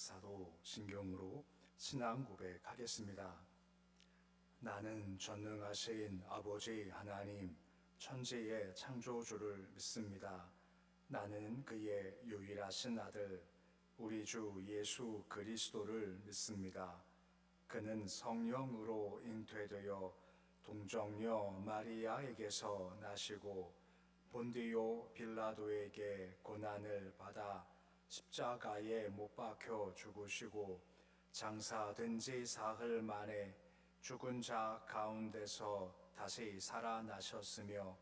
사도 신경으로 신앙 고백하겠습니다. 나는 전능하신 아버지 하나님, 천지의 창조주를 믿습니다. 나는 그의 유일하신 아들, 우리 주 예수 그리스도를 믿습니다. 그는 성령으로 잉태되어 동정녀 마리아에게서 나시고 본디오 빌라도에게 고난을 받아 십자가에 못 박혀 죽으시고 장사된 지 사흘 만에 죽은 자 가운데서 다시 살아나셨으며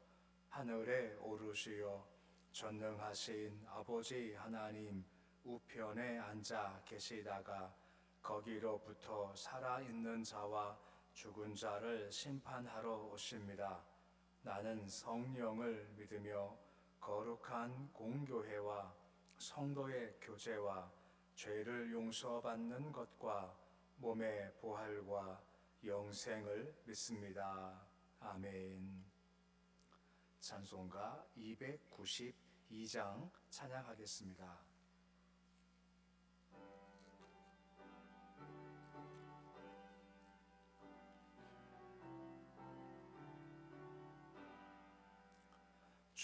하늘에 오르시어 전능하신 아버지 하나님 우편에 앉아 계시다가 거기로부터 살아있는 자와 죽은 자를 심판하러 오십니다. 나는 성령을 믿으며 거룩한 공교회와 성도의 교제와 죄를 용서받는 것과 몸의 부활과 영생을 믿습니다. 아멘. 찬송가 292장 찬양하겠습니다.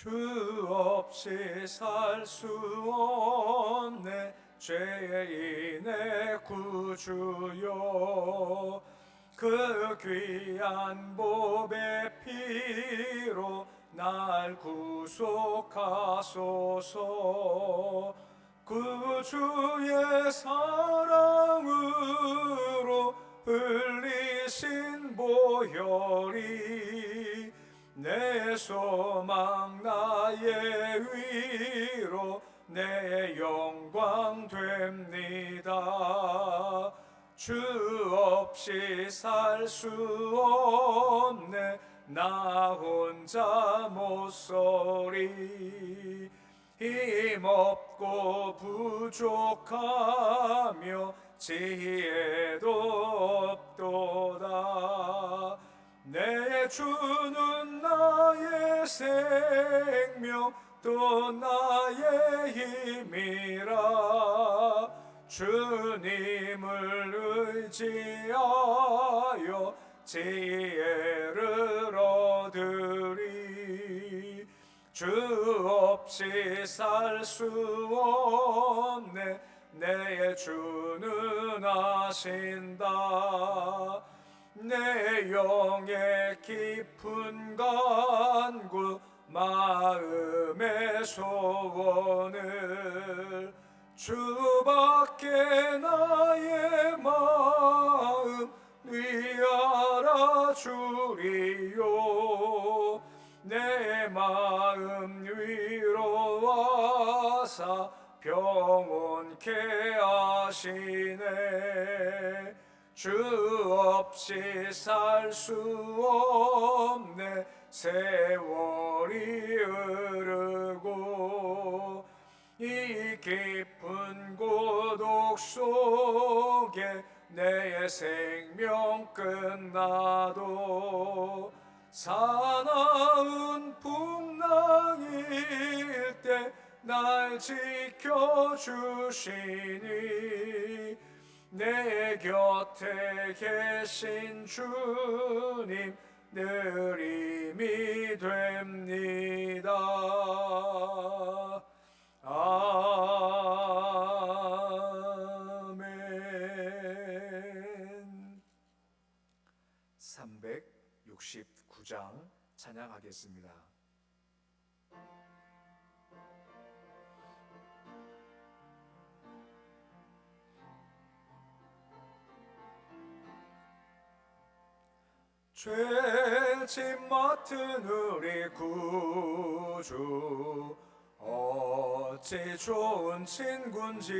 주 없이 살 수 없네 죄인의 구주요 그 귀한 보배 피로 날 구속하소서 구주의 사랑으로 흘리신 보혈이 내 소망 나의 위로 내 영광 됩니다. 주 없이 살 수 없네 나 혼자 못 서리 힘없고 부족하며 지혜도 없도다 내 주는 나의 생명 또 나의 힘이라 주님을 의지하여 지혜를 얻으리 주 없이 살 수 없네 내 주는 아신다 내 영의 깊은 간구 마음의 소원을 주밖에 나의 마음 위하라 주리요 내 마음 위로 와사 평온케 하시네 주 없이 살 수 없네 세월이 흐르고 이 깊은 고독 속에 내 생명 끝나도 사나운 풍랑일 때 날 지켜주시니 내 곁에 계신 주님 느림이 됩니다. 아멘. 369장 찬양하겠습니다. 죄짐 맡은 우리 구주 어찌 좋은 친군지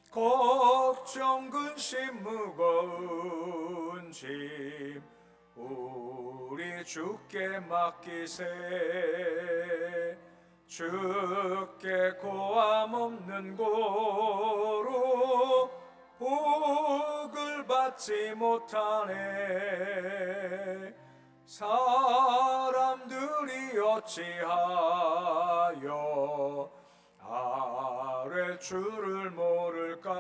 걱정 근심 무거운 짐 우리 주께 맡기세 주께 고함 없는 고로 복을 받지 못하네 사람들이 어찌하여 아뢰 주를 모를까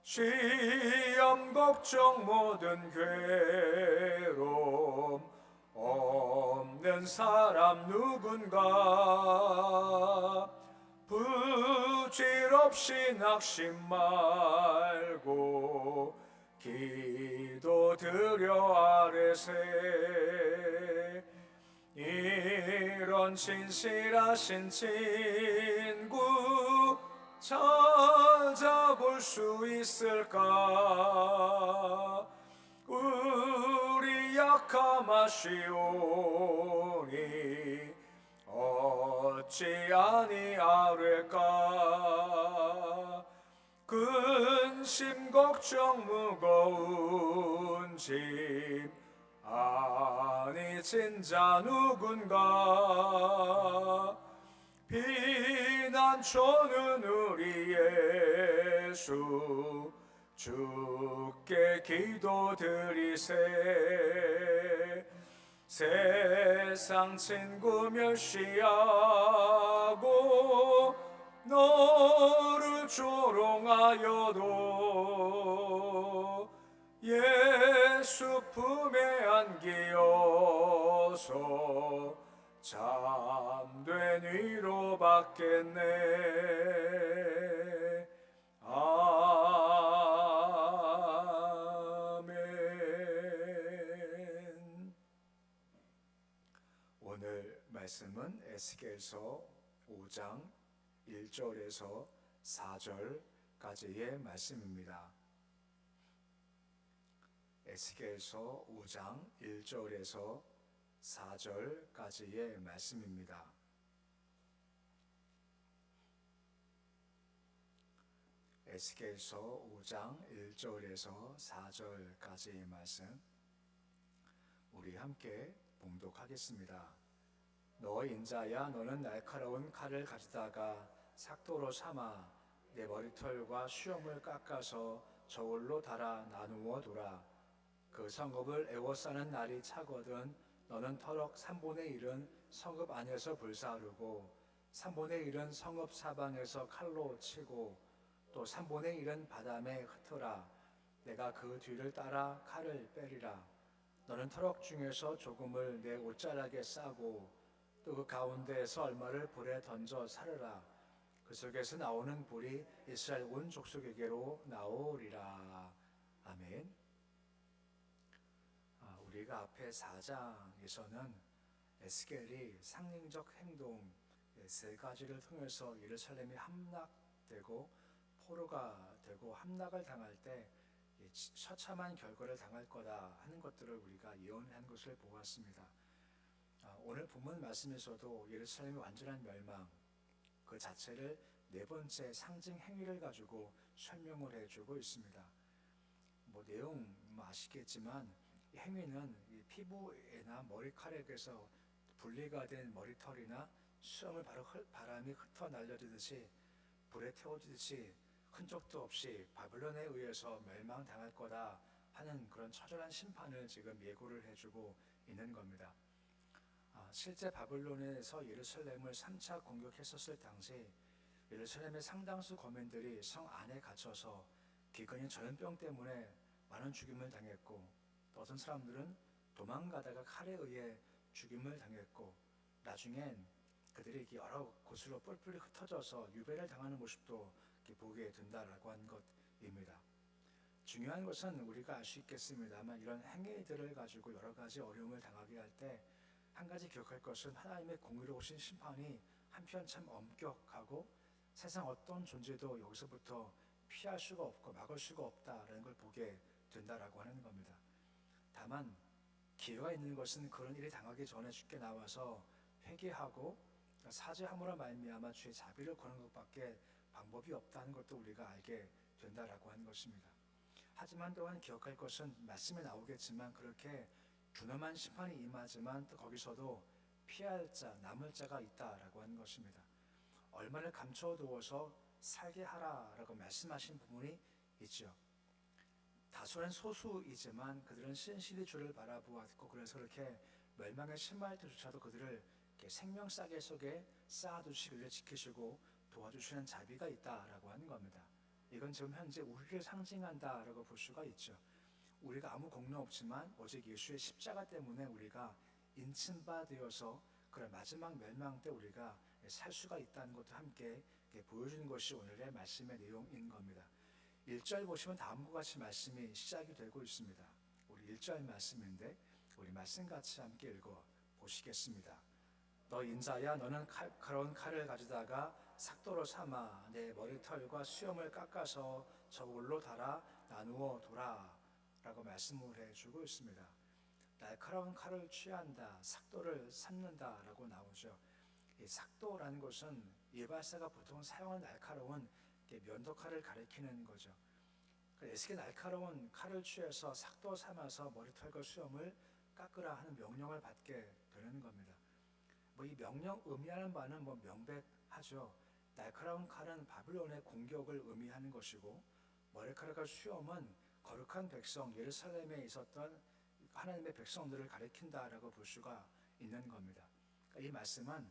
시험 걱정 모든 괴로움 없는 사람 누군가 부질없이 낙심 말고 기도 드려 아뢰세 이런 진실하신 친구 찾아볼 수 있을까 우리 약함하시오니 어찌 아니하릴까 근심 걱정 무거운 짐 아니 진자 누군가 피난처는 우리 예수 주께 기도드리세 세상 친구 멸시하고 너를 조롱하여도 예수 품에 안기어서 참된 위로 받겠네 아멘. 오늘 말씀은 에스겔서 5장 1절에서 4절까지의 말씀입니다. 에스겔서 5장 1절에서 4절까지의 말씀입니다. 에스겔서 5장 1절에서 4절까지의 말씀 우리 함께 봉독하겠습니다. 너 인자야 너는 날카로운 칼을 가지다가 삭도로 삼아 내 머리털과 수염을 깎아서 저울로 달아 나누어 두라. 그 성읍을 애워싸는 날이 차거든 너는 터럭 3분의 1은 성읍 안에서 불사르고 3분의 1은 성읍 사방에서 칼로 치고 또 3분의 1은 바람에 흩어라. 내가 그 뒤를 따라 칼을 빼리라. 너는 터럭 중에서 조금을 내 옷자락에 싸고 또 그 가운데에서 얼마를 불에 던져 사르라. 그 속에서 나오는 불이 이스라엘 온 족속에게로 나오리라. 아멘. 우리가 앞에 4장에서는 에스겔이 상징적 행동 세 가지를 통해서 예루살렘이 함락되고 포로가 되고 함락을 당할 때 처참한 결과를 당할 거다 하는 것들을 우리가 예언한 것을 보았습니다. 오늘 본문 말씀에서도 예루살렘의 완전한 멸망 그 자체를 네 번째 상징 행위를 가지고 설명을 해주고 있습니다. 내용 아시겠지만 이 행위는 이 피부나 머리카락에서 분리가 된 머리털이나 수염을 바람이 흩어 날려주듯이 불에 태워지듯이 흔적도 없이 바벨론에 의해서 멸망당할 거다 하는 그런 처절한 심판을 지금 예고를 해주고 있는 겁니다. 실제 바벨론에서 예루살렘을 3차 공격했었을 당시 예루살렘의 상당수 거민들이 성 안에 갇혀서 기근인 전염병 때문에 많은 죽임을 당했고, 또 어떤 사람들은 도망가다가 칼에 의해 죽임을 당했고, 나중엔 그들이 여러 곳으로 뿔뿔이 흩어져서 유배를 당하는 모습도 보게 된다라고 한 것입니다. 중요한 것은 우리가 알 수 있겠습니다만, 이런 행위들을 가지고 여러 가지 어려움을 당하게 할 때 한 가지 기억할 것은, 하나님의 공의로우신 심판이 한편 참 엄격하고 세상 어떤 존재도 여기서부터 피할 수가 없고 막을 수가 없다라는 걸 보게 된다라고 하는 겁니다. 다만 기회가 있는 것은 그런 일이 당하기 전에 주께 나와서 회개하고 사죄함으로 말미암아 주의 자비를 구하는 것밖에 방법이 없다는 것도 우리가 알게 된다라고 하는 것입니다. 하지만 또한 기억할 것은, 말씀에 나오겠지만 그렇게 준엄한 심판이 임하지만 또 거기서도 피할 자, 남을 자가 있다라고 하는 것입니다. 얼마를 감춰두어서 살게 하라라고 말씀하신 부분이 있죠. 다수는 소수이지만 그들은 신실히 주를 바라보았고, 그래서 그렇게 멸망에 심할 때조차도 그들을 생명 싸개 속에 쌓아두시고 그들을 지키시고 도와주시는 자비가 있다라고 하는 겁니다. 이건 지금 현재 우리를 상징한다라고 볼 수가 있죠. 우리가 아무 공로 없지만 오직 예수의 십자가 때문에 우리가 인침바 되어서 그런 마지막 멸망 때 우리가 살 수가 있다는 것도 함께 보여주는 것이 오늘의 말씀의 내용인 겁니다. 1절 보시면 다음과 같이 말씀이 시작이 되고 있습니다. 우리 1절 말씀인데 우리 말씀 같이 함께 읽어 보시겠습니다. 너 인자야, 너는 가려운 칼을 가져다가 삭도로 삼아 내 머리털과 수염을 깎아서 저울로 달아 나누어 둬라 라고 말씀을 해주고 있습니다. 날카로운 칼을 취한다, 삭도를 삼는다 라고 나오죠. 이 삭도라는 것은 예발사가 보통 사용하는 날카로운 면도칼을 가리키는 거죠. 에스겔 날카로운 칼을 취해서 삭도 삼아서 머리털과 수염을 깎으라 하는 명령을 받게 되는 겁니다. 이 명령 의미하는 바는 명백하죠. 날카로운 칼은 바빌론의 공격을 의미하는 것이고, 머리카락과 수염은 거룩한 백성 예루살렘에 있었던 하나님의 백성들을 가리킨다라고 볼 수가 있는 겁니다. 이 말씀은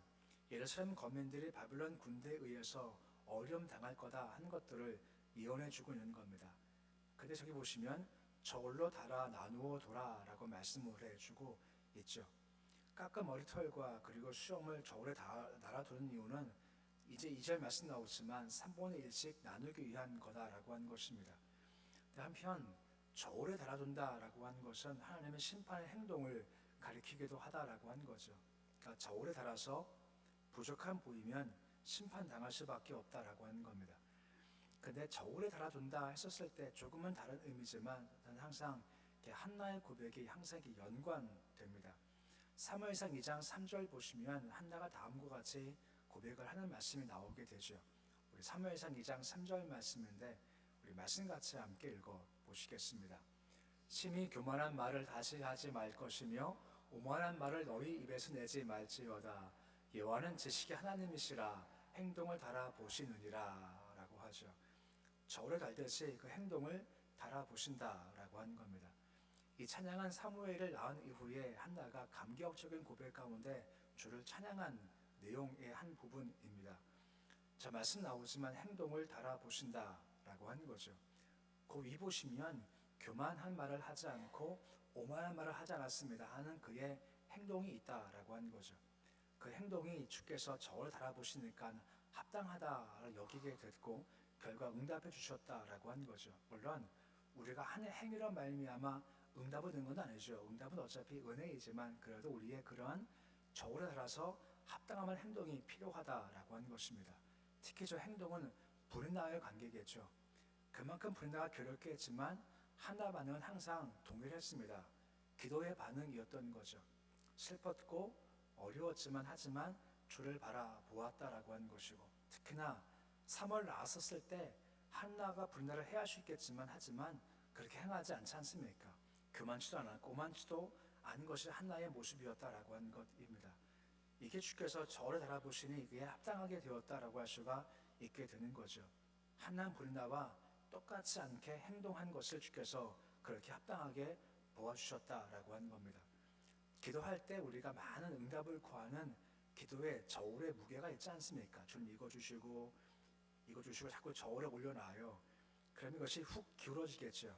예루살렘 거민들이 바빌론 군대에 의해서 어려움 당할 거다 하는 것들을 예언해 주고 있는 겁니다. 근데 저기 보시면 저울로 달아 나누어 둬라라고 말씀을 해주고 있죠. 깎은 머리털과 그리고 수염을 저울에 달아두는 이유는 이제 2절 말씀 나오지만 3분의 1씩 나누기 위한 거다라고 하는 것입니다. 한편 저울에 달아둔다라고 하는 것은 하나님의 심판의 행동을 가리키기도 하다라고 하는 거죠. 그러니까 저울에 달아서 부족한 부위면 심판당할 수밖에 없다라고 하는 겁니다. 근데 저울에 달아둔다 했었을 때 조금은 다른 의미지만 항상 한나의 고백이 항상 연관됩니다. 사무엘상 2장 3절 보시면 한나가 다음과 같이 고백을 하는 말씀이 나오게 되죠. 우리 사무엘상 2장 3절 말씀인데 우리 말씀 같이 함께 읽어 보시겠습니다. 심히 교만한 말을 다시 하지 말 것이며 오만한 말을 너희 입에서 내지 말지어다. 여호와는 지식의 하나님이시라 행동을 달아보시느니라 라고 하죠. 저울에 달듯이 그 행동을 달아보신다라고 하는 겁니다. 이 찬양한 사무엘을 낳은 이후에 한나가 감격적인 고백 가운데 주를 찬양한 내용의 한 부분입니다. 저 말씀 나오지만 행동을 달아보신다라고 하는 거죠. 그 위 보시면 교만한 말을 하지 않고 오만한 말을 하지 않았습니다 하는 그의 행동이 있다라고 하는 거죠. 그 행동이 주께서 저를 달아보시니까 합당하다 여기게 됐고 결과 응답해 주셨다라고 하는 거죠. 물론 우리가 하는 행위로 말미암아 응답을 얻는 건 아니죠. 응답은 어차피 은혜이지만 그래도 우리의 그러한 저울에 따라서 합당한 행동이 필요하다라고 하는 것입니다. 특히 저 행동은 브린나와의 관계겠죠. 그만큼 브린나가 괴롭게 했지만 한나 반응은 항상 동일했습니다. 기도의 반응이었던 거죠. 슬펐고 어려웠지만 하지만 주를 바라보았다라고 하는 것이고, 특히나 3월 나왔었을 때 한나가 브린나를 해할 수 있겠지만 하지만 그렇게 행하지 않지 않습니까? 교만치도 않았고 오만치도 않은 것이 한나의 모습이었다라고 하는 것입니다. 이게 주께서 저를 달아보시니 이게 합당하게 되었다라고 할 수가 있게 되는 거죠. 한나 브린나와 똑같지 않게 행동한 것을 주께서 그렇게 합당하게 보아주셨다라고 하는 겁니다. 기도할 때 우리가 많은 응답을 구하는 기도에 저울의 무게가 있지 않습니까? 주님 이거 주시고 자꾸 저울에 올려놔요. 그러면 이것이 훅 기울어지겠죠.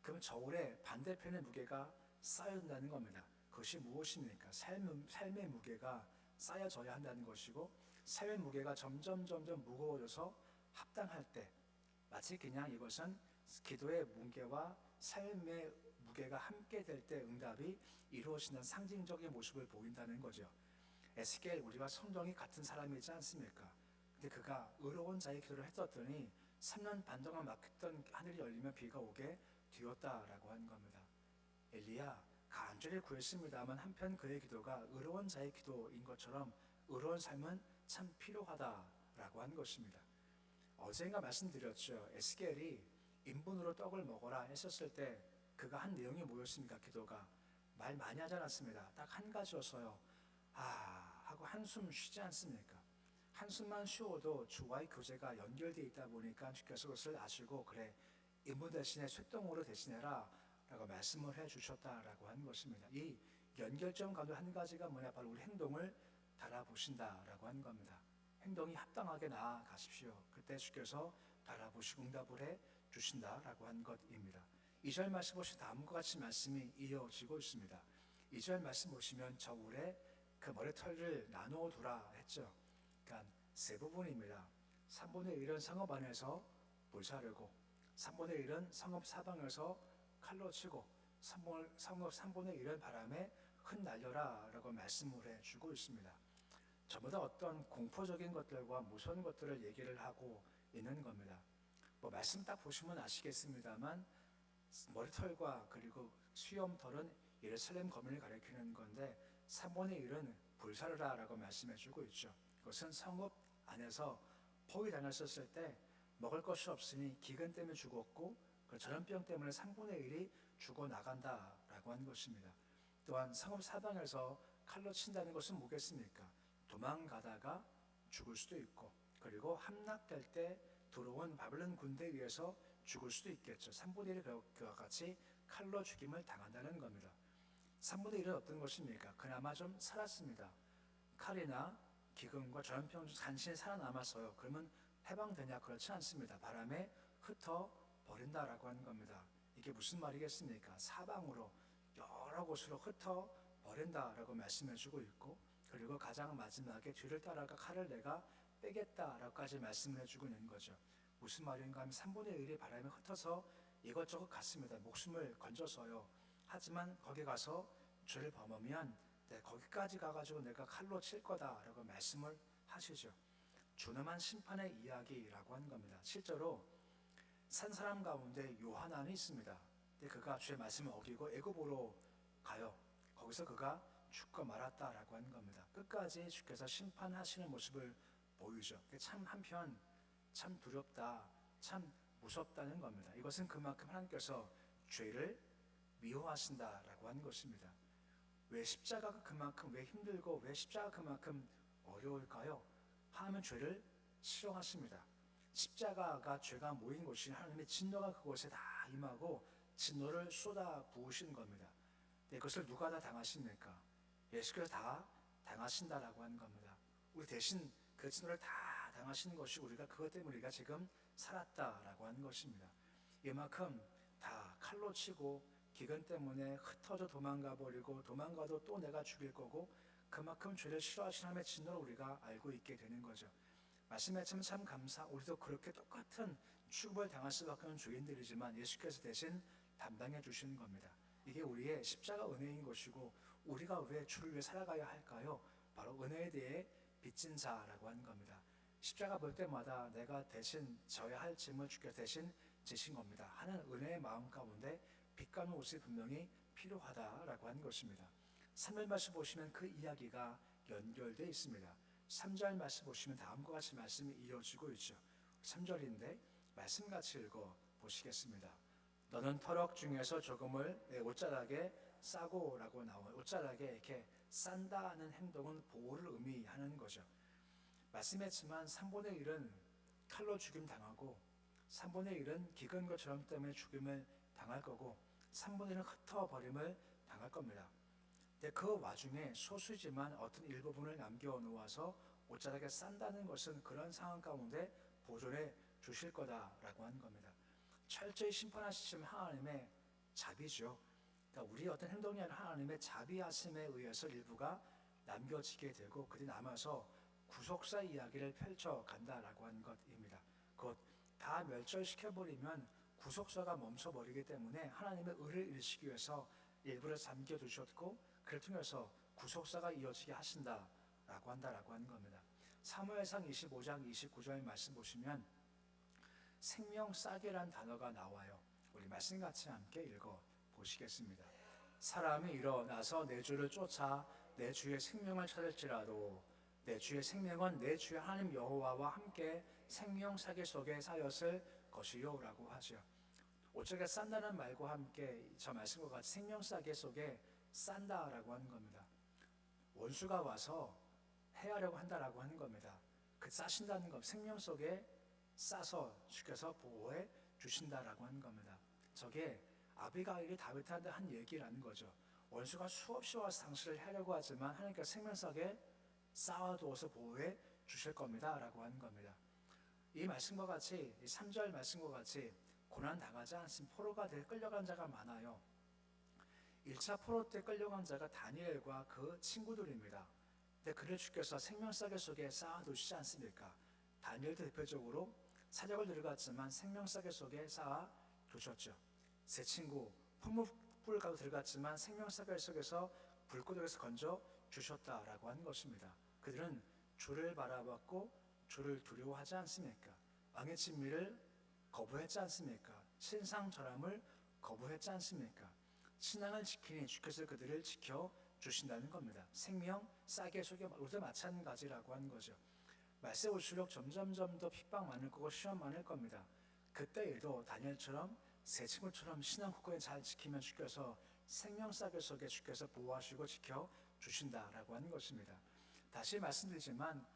그럼 저울에 반대편의 무게가 쌓여진다는 겁니다. 그것이 무엇입니까? 삶의 무게가 쌓여져야 한다는 것이고, 삶의 무게가 점점 무거워져서 합당할 때, 마치 그냥 이것은 기도의 무게와 삶의 무게가 함께 될 때 응답이 이루어지는 상징적인 모습을 보인다는 거죠. 에스겔, 우리와 성정이 같은 사람이지 않습니까? 근데 그가 의로운 자의 기도를 했었더니 3년 반 동안 막혔던 하늘이 열리면 비가 오게 되었다라고 하는 겁니다. 엘리야 간절히 구했습니다만 한편 그의 기도가 의로운 자의 기도인 것처럼 의로운 삶은 참 필요하다라고 하는 것입니다. 어제인가 말씀드렸죠. 에스겔이 인분으로 떡을 먹어라 했었을 때 그가 한 내용이 뭐였습니까? 기도가 말 많이 하지 않았습니다. 딱 한 가지였어요. 하고 한숨 쉬지 않습니까? 한숨만 쉬어도 주와의 교제가 연결되어 있다 보니까 주께서 그것을 아시고 그래 인분 대신에 쇳덩어로 대신해라 라고 말씀을 해주셨다라고 하는 것입니다. 이 연결점 가운데 한 가지가 뭐냐, 바로 우리 행동을 바라보신다라고 하는 겁니다. 행동이 합당하게 나아가십시오. 그때 주께서 바라보시고 응답을 해 주신다라고 하는 것입니다. 2절 말씀 보시면 다음과 같이 말씀이 이어지고 있습니다. 2절 말씀 보시면 저울에 그 머리털을 나누어 두라 했죠. 그러니까 세 부분입니다. 3분의 1은 성읍 안에서 불사르고 3분의 1은 성읍 사방에서 칼로 치고 3분의 1은 바람에 흩날려라 라고 말씀을 해주고 있습니다. 전부 다 어떤 공포적인 것들과 무서운 것들을 얘기를 하고 있는 겁니다. 말씀 딱 보시면 아시겠습니다만 머리털과 그리고 수염털은 예루살렘 거민을 가리키는 건데 3분의 1은 불사르라 라고 말씀해주고 있죠. 그것은 성읍 안에서 포위당했었을 때 먹을 것이 없으니 기근 때문에 죽었고 전염병 때문에 3분의 1이 죽어나간다라고 하는 것입니다. 또한 성읍 사방에서 칼로 친다는 것은 뭐겠습니까? 도망가다가 죽을 수도 있고 그리고 함락될 때 들어온 바벨론 군대에 의해서 죽을 수도 있겠죠. 3분의 1이 그와 같이 칼로 죽임을 당한다는 겁니다. 3분의 1은 어떤 것입니까? 그나마 좀 살았습니다. 칼이나 기근과 전염병 중 간신히 살아남았어요. 그러면 해방되냐? 그렇지 않습니다. 바람에 흩어버린다라고 하는 겁니다. 이게 무슨 말이겠습니까? 사방으로 여러 곳으로 흩어버린다라고 말씀해주고 있고 그리고 가장 마지막에 뒤를 따라가 칼을 내가 빼겠다라고까지 말씀을 해주고 있는 거죠. 무슨 말인가 하면 3분의 1이 바람에 흩어서 이것저것 갔습니다. 목숨을 건져서요. 하지만 거기 가서 죄를 범하면 거기까지 가가지고 내가 칼로 칠 거다라고 말씀을 하시죠. 준엄한 심판의 이야기라고 하는 겁니다. 실제로 산 사람 가운데 요하나는 있습니다. 근데 그가 주의 말씀을 어기고 애굽으로 가요. 거기서 그가 죽고 말았다라고 하는 겁니다. 끝까지 주께서 심판하시는 모습을 보이죠. 참 한편 참 두렵다, 참 무섭다는 겁니다. 이것은 그만큼 하나님께서 죄를 미워하신다라고 하는 것입니다. 왜 십자가가 그만큼 왜 힘들고 왜 십자가가 그만큼 어려울까요? 하나님은 죄를 싫어하십니다. 십자가가 죄가 모인 곳이 하나님의 진노가 그곳에 다 임하고 진노를 쏟아 부으시는 겁니다. 그것을 누가 다 당하십니까? 예수께서 다 당하신다라고 하는 겁니다. 우리 대신 그 진노를 다 당하시는 것이 우리가 그것 때문에 우리가 지금 살았다라고 하는 것입니다. 이만큼 다 칼로 치고 기근 때문에 흩어져 도망가 버리고 도망가도 또 내가 죽일 거고 그만큼 죄를 싫어하시는 하나님의 진노를 우리가 알고 있게 되는 거죠. 말씀에 참 감사. 우리도 그렇게 똑같은 취급을 당할 수밖에 없는 죄인들이지만 예수께서 대신 담당해 주시는 겁니다. 이게 우리의 십자가 은혜인 것이고 우리가 왜 주를 위해 살아가야 할까요? 바로 은혜에 대해 빚진 자라고 하는 겁니다. 십자가 볼 때마다 내가 대신 져야 할 짐을 주께서 대신 지신 겁니다. 하는 은혜의 마음 가운데 빚가는 옷이 분명히 필요하다라고 하는 것입니다. 3절 말씀 보시면 그 이야기가 연결되어 있습니다. 3절 말씀 보시면 다음과 같이 말씀이 이어지고 있죠. 3절인데 말씀 같이 읽어 보시겠습니다. 너는 터럭 중에서 조금을 내 옷자락에 싸고 라고 나와요. 옷자락에 이렇게 싼다는 행동은 보호를 의미하는 거죠. 말씀했지만 3분의 1은 칼로 죽임 당하고 3분의 1은 기근과 전염 때문에 죽임을 당할 거고 3분의 1은 흩어버림을 당할 겁니다. 근데 그 와중에 소수지만 어떤 일부분을 남겨놓아서 옷자락에 싼다는 것은 그런 상황 가운데 보존해 주실 거다라고 하는 겁니다. 철저히 심판하시지만 하나님의 자비죠. 그러니까 우리 어떤 행동이 아니라 하나님의 자비하심에 의해서 일부가 남겨지게 되고 그들이 남아서 구속사 이야기를 펼쳐간다라고 하는 것입니다. 곧 다 멸절시켜버리면 구속사가 멈춰버리기 때문에 하나님의 의를 이루시기 위해서 일부를 잠겨두셨고 그를 통해서 구속사가 이어지게 하신다라고 한다라고 하는 겁니다. 사무엘상 25장 29절 말씀 보시면 생명싸개란 단어가 나와요. 우리 말씀 같이 함께 읽어 보시겠습니다. 사람이 일어나서 내 주를 쫓아 내 주의 생명을 찾을지라도 내 주의 생명은 내 주의 하나님 여호와와 함께 생명싸개 속에 쌓였을 것이요 라고 하죠. 5절에 싼다는 말과 함께 저 말씀과 같이 생명싸개 속에 싼다라고 하는 겁니다. 원수가 와서 해하려고 한다라고 하는 겁니다. 그 싸신다는 것, 생명 속에 싸서 주께서 보호해 주신다라고 하는 겁니다. 저게 아비가일이 다윗한테 한 얘기라는 거죠. 원수가 수없이 와서 당신을 하려고 하지만 하나님께서 생명 속에 쌓아두어서 보호해 주실 겁니다 라고 하는 겁니다. 이 말씀과 같이 이 3절 말씀과 같이 고난당하지 않습니다. 포로가 돼 끌려간 자가 많아요. 1차 포로 때 끌려간 자가 다니엘과 그 친구들입니다. 근데 그를 주께서 생명싸개 속에 쌓아두시지 않습니까? 다니엘도 대표적으로 사역을 들어갔지만 생명싸개 속에 쌓아두셨죠. 세 친구 풀무불 가도 들어갔지만 생명싸개 속에서 불구덩이에서 건져 주셨다라고 하는 것입니다. 그들은 주를 바라봤고 주를 두려워하지 않습니까? 왕의 진미를 거부했지 않습니까? 신상절함을 거부했지 않습니까? 신앙을 지키니 주께서 그들을 지켜주신다는 겁니다. 생명 싸개 속에 우리도 마찬가지라고 하는 거죠. 말세 올수록 점점점 더 핍박 많을 거고 시험 많을 겁니다. 그때에도 다니엘처럼 세 친구처럼 신앙 굳건히 잘 지키면 주께서 생명 싸개 속에 주께서 보호하시고 지켜주신다라고 하는 것입니다. 다시 말씀드리지만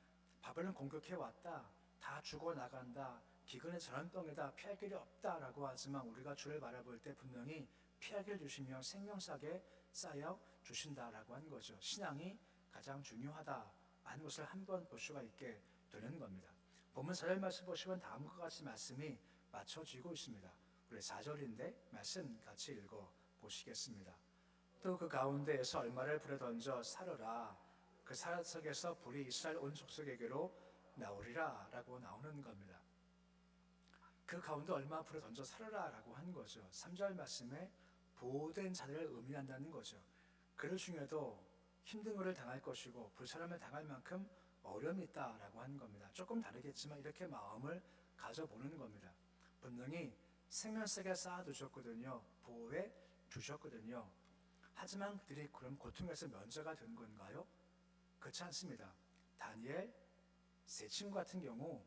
바벨론 공격해왔다, 다 죽어나간다, 기근의 전염병이다, 피할 길이 없다라고 하지만 우리가 주를 바라볼 때 분명히 피할 길을 주시며 생명싸게 쌓여 주신다라고 하는 거죠. 신앙이 가장 중요하다는 것을 한번 볼 수가 있게 되는 겁니다. 본문 4절 말씀 보시면 다음과 같이 말씀이 맞춰지고 있습니다. 우리 4절인데 말씀 같이 읽어 보시겠습니다. 또 그 가운데에서 얼마를 불에 던져 사르라. 그 사석에서 불이 이스라엘 온 족속에게로 나오리라 라고 나오는 겁니다. 그 가운데 얼마 불에 던져 사르라 라고 하는 거죠. 3절 말씀에 보호된 자들을 의미한다는 거죠. 그들 중에도 힘든 것을 당할 것이고 불사람을 당할 만큼 어려움이 있다라고 하는 겁니다. 조금 다르겠지만 이렇게 마음을 가져보는 겁니다. 분명히 생명세계 쌓아두셨거든요. 보호해 주셨거든요. 하지만 그들이 그럼 고통에서 면제가 된 건가요? 그렇지 않습니다. 다니엘 세 친구 같은 경우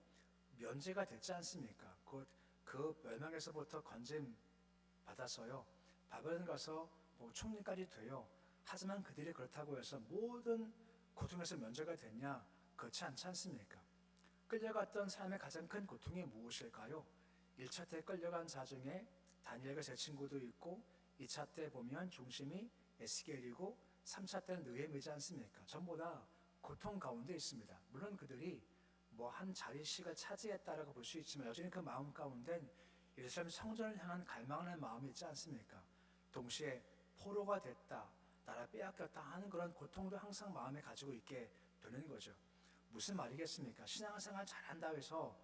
면제가 됐지 않습니까? 곧 그 멸망에서부터 건짐 받아서요. 바벨론 가서 총리까지 돼요. 하지만 그들이 그렇다고 해서 모든 고통에서 면제가 됐냐? 그렇지 않지 않습니까? 끌려갔던 사람의 가장 큰 고통이 무엇일까요? 1차 때 끌려간 자 중에 다니엘과 제 친구도 있고 2차 때 보면 중심이 에스겔이고 3차 때는 느헤미야지 않습니까? 전부 다 고통 가운데 있습니다. 물론 그들이 뭐 한 자리씩을 차지했다라고 볼 수 있지만 여전히 그 마음 가운데는 예루살렘 성전을 향한 갈망하는 마음이 있지 않습니까? 동시에 포로가 됐다, 나라 빼앗겼다 하는 그런 고통도 항상 마음에 가지고 있게 되는 거죠. 무슨 말이겠습니까? 신앙생활 잘한다 해서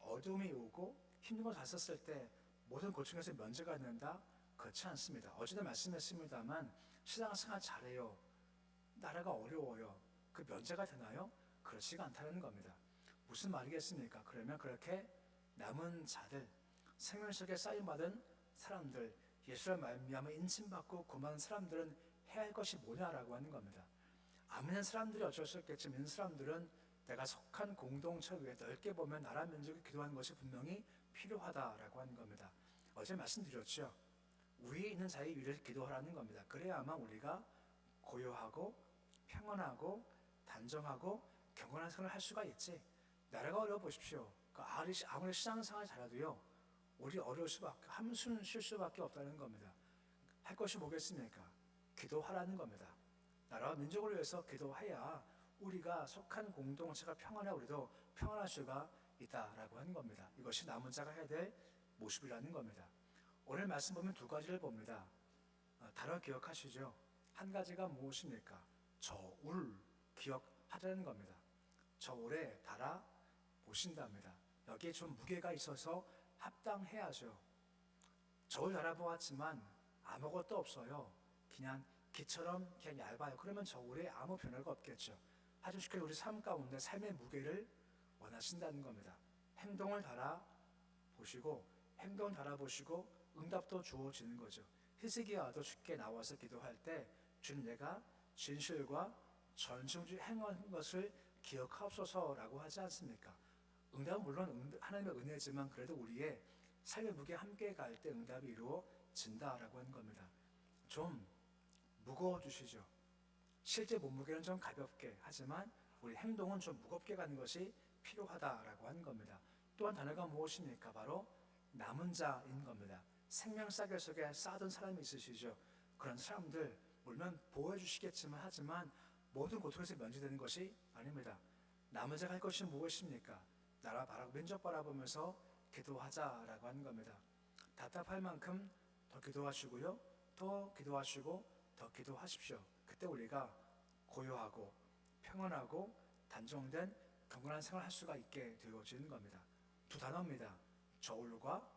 어둠이 오고 힘든 걸 갔었을 때 모든 고통에서 면제가 된다? 그렇지 않습니다. 어제도 말씀했습니다만 신앙생활 잘해요. 나라가 어려워요. 그 면제가 되나요? 그렇지가 않다는 겁니다. 무슨 말이겠습니까? 그러면 그렇게 남은 자들, 생명 속에 쌓임받은 사람들, 예수를 말미암아 인침받고 구원받은 사람들은 해야 할 것이 뭐냐라고 하는 겁니다. 안 믿는 사람들이 어쩔 수 없겠지만 믿는 사람들은 내가 속한 공동체 위에 넓게 보면 나라 민족이 기도하는 것이 분명히 필요하다라고 하는 겁니다. 어제 말씀드렸죠. 위에 있는 자의 위를 기도하라는 겁니다. 그래야만 우리가 고요하고 평안하고 단정하고 경건한 생활을 할 수가 있지. 나라가 어려워 보십시오. 아무리 신앙생활 잘해도요. 우리 어려울 수밖에, 한숨 쉴 수밖에 없다는 겁니다. 할 것이 뭐겠습니까? 기도하라는 겁니다. 나라와 민족을 위해서 기도해야 우리가 속한 공동체가 평안해 우리도 평안할 수가 있다라고 하는 겁니다. 이것이 남은 자가 해야 될 모습이라는 겁니다. 오늘 말씀 보면 두 가지를 봅니다. 단어 기억하시죠? 한 가지가 무엇입니까? 저울 기억하자는 겁니다. 저울에 달아 보신답니다. 여기에 좀 무게가 있어서 합당해야죠. 저울 달아보았지만 아무것도 없어요. 그냥 기처럼 그냥 얇아요. 그러면 저울에 아무 변화가 없겠죠. 아주 쉽게 우리 삶 가운데 삶의 무게를 원하신다는 겁니다. 행동을 달아보시고 행동을 달아보시고 응답도 주어지는 거죠. 히스기야도 쉽게 나와서 기도할 때 주님 내가 진실과 전심주 행한 것을 기억하옵소서라고 하지 않습니까? 응답은 물론 하나님의 은혜지만 그래도 우리의 삶의 무게 함께 갈 때 응답이 이루어진다라고 하는 겁니다. 좀 무거워 주시죠. 실제 몸무게는 좀 가볍게 하지만 우리 행동은 좀 무겁게 가는 것이 필요하다라고 하는 겁니다. 또한 단어가 무엇입니까? 바로 남은 자인 겁니다. 생명싸개 속에 쌓던 사람이 있으시죠. 그런 사람들 물론 보호해 주시겠지만 하지만 모든 고통에서 면제되는 것이 아닙니다. 남은 자가 할 것이 무엇입니까? 나라 바라고 민족 바라보면서 기도하자라고 하는 겁니다. 답답할 만큼 더 기도하시고요. 더 기도하시고 더 기도하십시오. 그때 우리가 고요하고 평안하고 단정된 경건한 생활을 할 수가 있게 되어지는 겁니다. 두 단어입니다. 저울과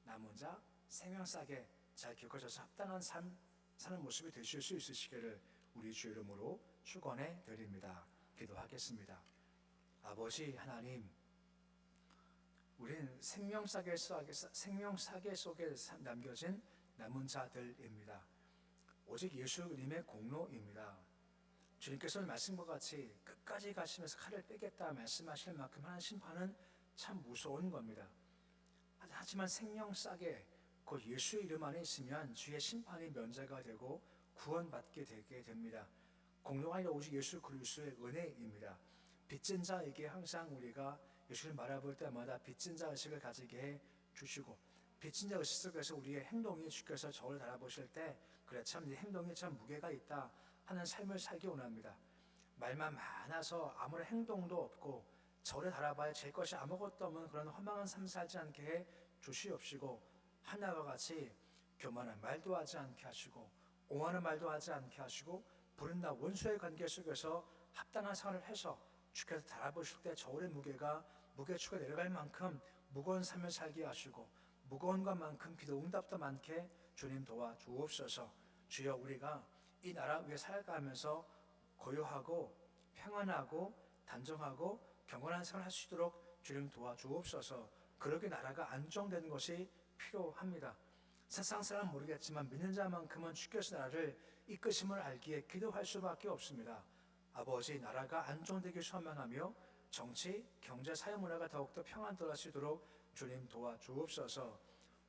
남은 자, 생명싸게 잘 기억하셔서 합당한 삶 사는 모습이 되실 수 있으시기를 우리 주 이름으로 축원해 드립니다. 기도하겠습니다. 아버지 하나님, 우리는 생명싸개 속에 남겨진 남은 자들입니다. 오직 예수님의 공로입니다. 주님께서는 말씀과 같이 끝까지 가시면서 칼을 빼겠다 말씀하실 만큼 하는 심판은 참 무서운 겁니다. 하지만 생명싸개 곧 예수의 이름 안에 있으면 주의 심판이 면제가 되고 구원받게 되게 됩니다. 공로가 아니라 오직 예수 그리스도의 은혜입니다. 빚진 자에게 항상 우리가 예수를 바라볼 때마다 빚진 자 의식을 가지게 해 주시고 빚진 자 의식 속에서 우리의 행동이 주께서 저를 달아보실 때 그래 참 네 행동에 참 무게가 있다 하는 삶을 살기 원합니다. 말만 많아서 아무런 행동도 없고 저를 달아봐야 제 것이 아무것도 없는 그런 허망한 삶 살지 않게 해 주시옵시고 하나와 같이 교만한 말도 하지 않게 하시고 옹호하는 말도 하지 않게 하시고 부른다 원수의 관계 속에서 합당한 생활을 해서 주께서 달아보실 때 저울의 무게추가 내려갈 만큼 무거운 삶을 살게 하시고 무거운 것만큼 기도 응답도 많게 주님 도와주옵소서. 주여 우리가 이 나라 위에 살아가면서 고요하고 평안하고 단정하고 경건한 생활을 할 수 있도록 주님 도와주옵소서. 그러게 나라가 안정되는 것이 필요합니다. 세상 사람 모르겠지만 믿는 자만큼은 주께서 나라를 이끄심을 알기에 기도할 수밖에 없습니다. 아버지 나라가 안정되길 소망하며 정치, 경제, 사회문화가 더욱더 평안도할 수 있도록 주님 도와주옵소서.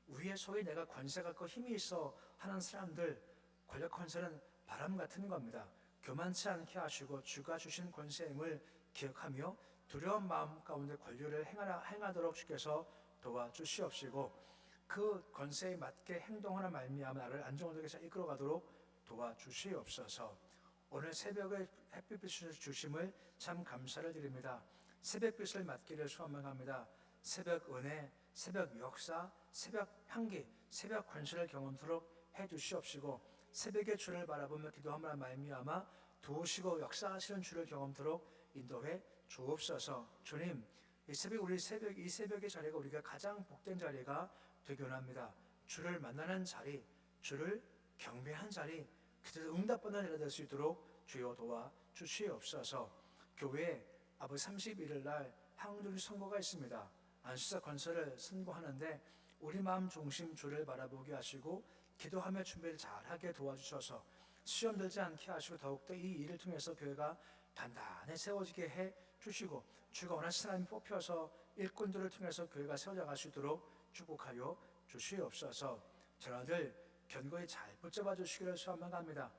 위에 소위 내가 권세가 있고 힘이 있어 하는 사람들 권력 권세는 바람 같은 겁니다. 교만치 않게 하시고 주가 주신 권세임을 기억하며 두려운 마음 가운데 권리를 행하도록 주께서 도와주시옵시고 그 권세에 맞게 행동하는 말미암아 나를 안정되게 이끌어가도록 도와주시옵소서. 오늘 새벽의 햇빛을 주심을 참 감사를 드립니다. 새벽빛을 맞기를 소망합니다. 새벽 은혜, 새벽 역사, 새벽 향기, 새벽 권세를 경험토록 해주시옵시고 새벽의 주를 바라보며 기도함으로 말미암아 도우시고 역사하시는 주를 경험토록 인도해 주옵소서. 주님, 이 새벽의 자리가 우리가 가장 복된 자리가 되기 원합니다. 주를 만나는 자리, 주를 경배한 자리, 그래서 응답받는 자리가 될 수 있도록 주여 도와주시옵소서. 교회에 아버지 31일 날 항중일 선거가 있습니다. 안수사 건설을 선고하는데 우리 마음 중심 주를 바라보게 하시고 기도하며 준비를 잘하게 도와주셔서 시험 들지 않게 하시고 더욱더 이 일을 통해서 교회가 단단히 세워지게 해 주시고 주가 원하시는 사람이 뽑혀서 일꾼들을 통해서 교회가 세워져 갈 수 있도록 축복하여 주시옵소서. 저희들 견고히 잘 붙잡아 주시기를 소망합니다.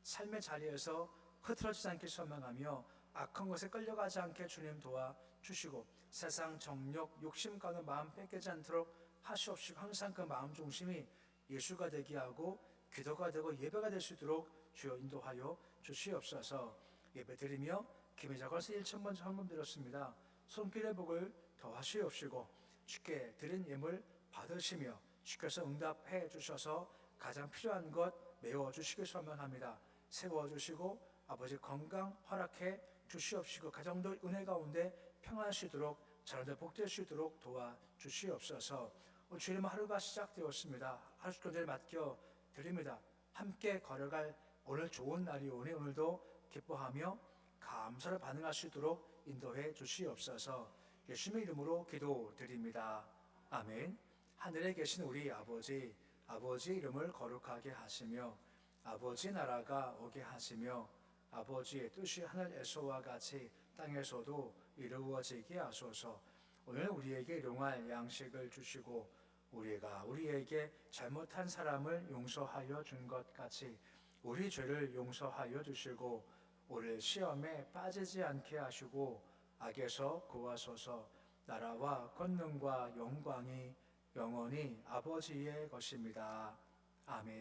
삶의 자리에서 흐트러지지 않게 소망하며 악한 것에 끌려가지 않게 주님 도와주시고 세상 정욕, 욕심 가운데 마음 뺏기지 않도록 하시옵시고 항상 그 마음 중심이 예수가 되게 하고 기도가 되고 예배가 될 수 있도록 주여 인도하여 주시옵소서. 예배드리며 김혜자걸서 1,000번 헌금 드렸습니다. 손길의 복을 더하시옵시고 주께 드린 예물 받으시며 주께서 응답해 주셔서 가장 필요한 것 메워주시길 소망합니다. 세워주시고 아버지 건강 허락해 주시옵시고 가정도 은혜 가운데 평안하시도록 자녀들 복되시도록 도와주시옵소서. 주님 하루가 시작되었습니다. 하루 주권을 맡겨 드립니다. 함께 걸어갈 오늘 좋은 날이 오니 오늘도 기뻐하며 감사를 반응할 수 있도록 인도해 주시옵소서. 예수님의 이름으로 기도드립니다. 아멘. 하늘에 계신 우리 아버지, 아버지의 이름을 거룩하게 하시며 아버지 나라가 오게 하시며 아버지의 뜻이 하늘에서와 같이 땅에서도 이루어지게 하소서. 오늘 우리에게 일용할 양식을 주시고 우리가 우리에게 잘못한 사람을 용서하여 준 것 같이 우리 죄를 용서하여 주시고 우리 시험에 빠지지 않게 하시고 악에서 구하소서. 나라와 권능과 영광이 영원히 아버지의 것입니다. 아멘.